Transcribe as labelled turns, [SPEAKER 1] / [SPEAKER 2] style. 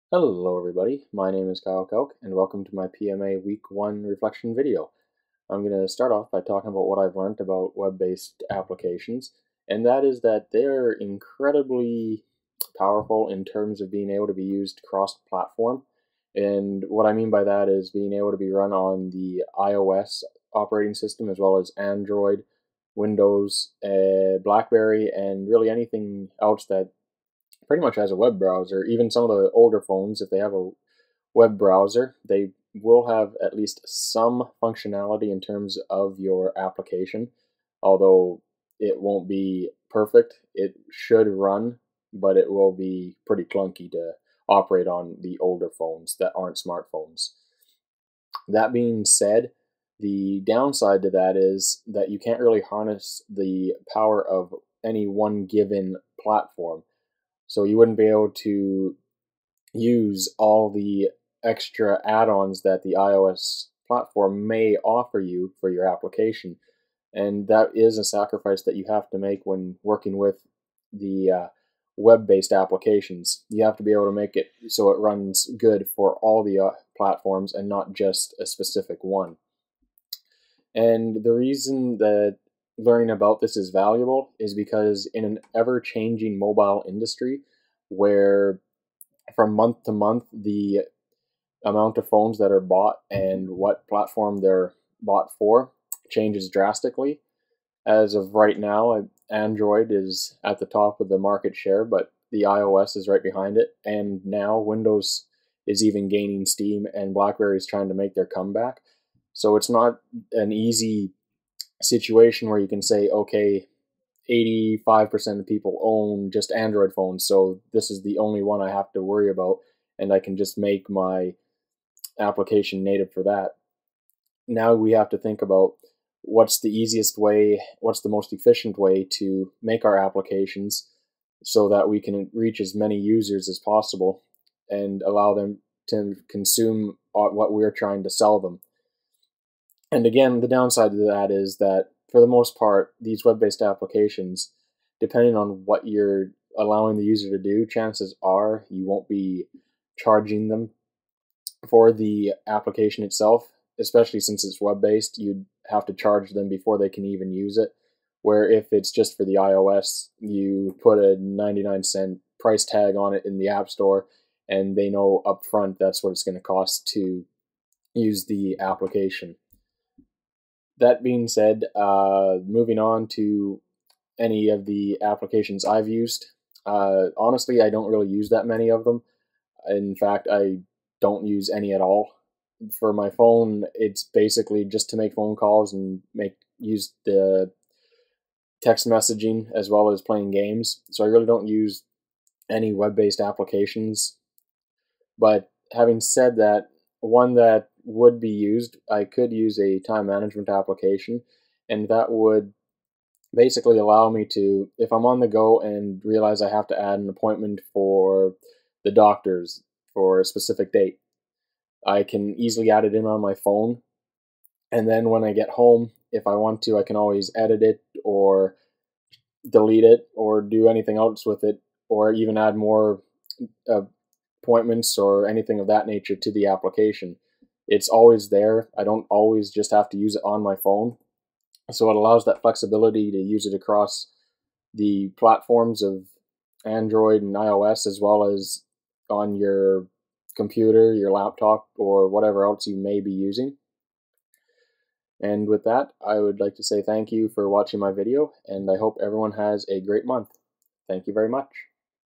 [SPEAKER 1] Hello everybody, my name is Kyle Kelk and welcome to my PMA Week 1 reflection video. I'm going to start off by talking about what I've learned about web-based applications, and that is that they're incredibly powerful in terms of being able to be used cross-platform. And what I mean by that is being able to be run on the iOS operating system as well as Android, Windows, BlackBerry, and really anything else that pretty much has a web browser. Even some of the older phones, if they have a web browser, they will have at least some functionality in terms of your application. Although it won't be perfect, it should run, but it will be pretty clunky to operate on the older phones that aren't smartphones. That being said, the downside to that is that you can't really harness the power of any one given platform. So you wouldn't be able to use all the extra add-ons that the iOS platform may offer you for your application. And that is a sacrifice that you have to make when working with the web-based applications. You have to be able to make it so it runs good for all the platforms and not just a specific one. And the reason that learning about this is valuable is because in an ever-changing mobile industry where from month to month the amount of phones that are bought and what platform they're bought for changes drastically. As of right now, Android is at the top of the market share, but the iOS is right behind it. And now Windows is even gaining steam, and BlackBerry is trying to make their comeback. So it's not an easy situation where you can say, okay, 85% of people own just Android phones, so this is the only one I have to worry about, and I can just make my application native for that. Now we have to think about what's the easiest way, what's the most efficient way to make our applications so that we can reach as many users as possible and allow them to consume what we're trying to sell them. And again, the downside to that is that for the most part, these web-based applications, depending on what you're allowing the user to do, chances are you won't be charging them for the application itself, especially since it's web-based. You'd have to charge them before they can even use it. Where if it's just for the iOS, you put a 99-cent price tag on it in the App Store, and they know upfront that's what it's going to cost to use the application. That being said, moving on to any of the applications I've used, honestly, I don't really use that many of them. In fact, I don't use any at all. For my phone, it's basically just to make phone calls and use the text messaging as well as playing games. So I really don't use any web-based applications. But having said that, one that would be used, I could use a time management application, and that would basically allow me to, if I'm on the go and realize I have to add an appointment for the doctors for a specific date, I can easily add it in on my phone. And then when I get home, if I want to, I can always edit it or delete it or do anything else with it, or even add more appointments or anything of that nature to the application. It's always there. I don't always just have to use it on my phone. So it allows that flexibility to use it across the platforms of Android and iOS, as well as on your computer, your laptop, or whatever else you may be using. And with that, I would like to say thank you for watching my video, and I hope everyone has a great month. Thank you very much.